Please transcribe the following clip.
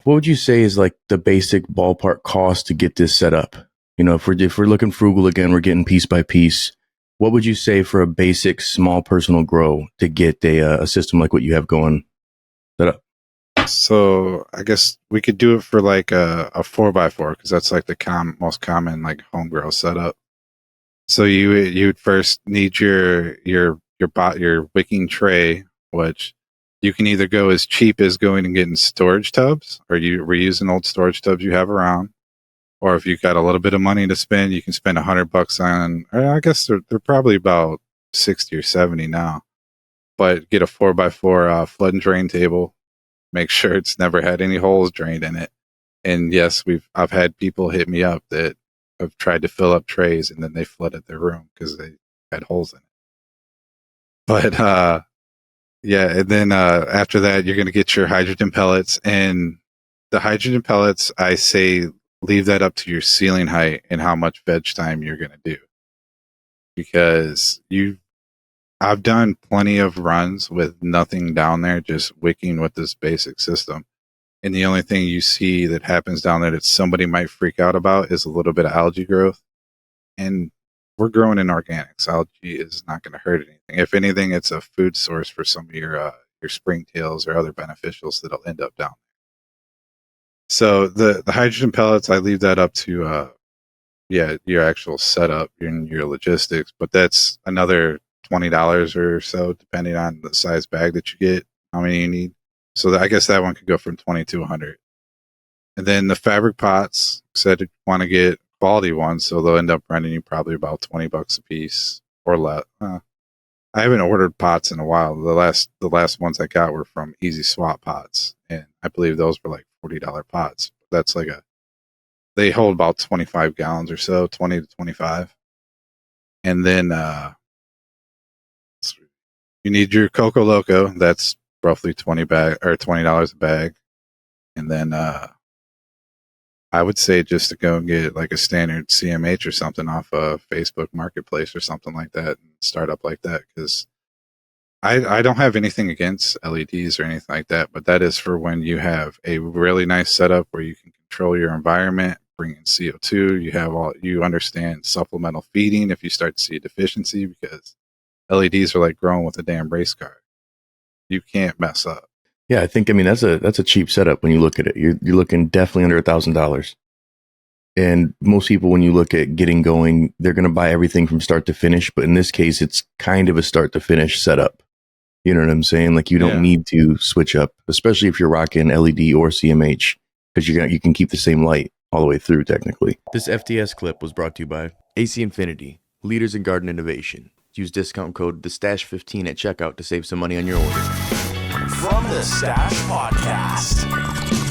What would you say is like the basic ballpark cost to get this set up? You know, if we're looking frugal again, we're getting piece by piece. What would you say for a basic small personal grow to get a system like what you have going set up? So I guess we could do it for like a 4x4 because that's like the most common like home grow setup. So you'd first need your wicking tray, which you can either go as cheap as going and getting storage tubs, or you reusing old storage tubs you have around, or if you've got a little bit of money to spend, you can spend $100 on. I guess they're probably about 60 or 70 now. But get a 4x4 flood and drain table. Make sure it's never had any holes drained in it. And yes, I've had people hit me up that have tried to fill up trays and then they flooded their room because they had holes in it. But yeah, and then after that, you're going to get your hydrogen pellets. And the hydrogen pellets, I say leave that up to your ceiling height and how much veg time you're going to do. Because I've done plenty of runs with nothing down there, just wicking with this basic system. And the only thing you see that happens down there that somebody might freak out about is a little bit of algae growth. And we're growing in organics. Algae is not going to hurt anything. If anything, it's a food source for some of your springtails or other beneficials that'll end up down there. So the hydrogen pellets, I leave that up to your actual setup and your logistics. But that's another $20 or so, depending on the size bag that you get, how many you need. So I guess that one could go from 20 to 100. And then the fabric pots, said you want to get quality ones, so they'll end up running you probably about $20 a piece or less. I haven't ordered pots in a while. The last ones I got were from Easy Swap Pots, and I believe those were like $40 pots. That's like they hold about 25 gallons or so, 20 to 25. And then you need your Coco Loco. That's roughly $20 a bag. And then I would say just to go and get like a standard CMH or something off of Facebook Marketplace or something like that and start up like that. Because I don't have anything against LEDs or anything like that, but that is for when you have a really nice setup where you can control your environment, bring in CO2. You understand supplemental feeding if you start to see a deficiency, because LEDs are like growing with a damn race car. You can't mess up. Yeah, I mean that's a cheap setup when you look at it. You're looking definitely under $1,000. And most people, when you look at getting going, they're going to buy everything from start to finish. But in this case, it's kind of a start to finish setup. You know what I'm saying? Like you don't need to switch up, especially if you're rocking LED or CMH, because you can keep the same light all the way through technically. This FTS clip was brought to you by AC Infinity, leaders in garden innovation. Use discount code TheStash15 at checkout to save some money on your order. From the Stash Podcast.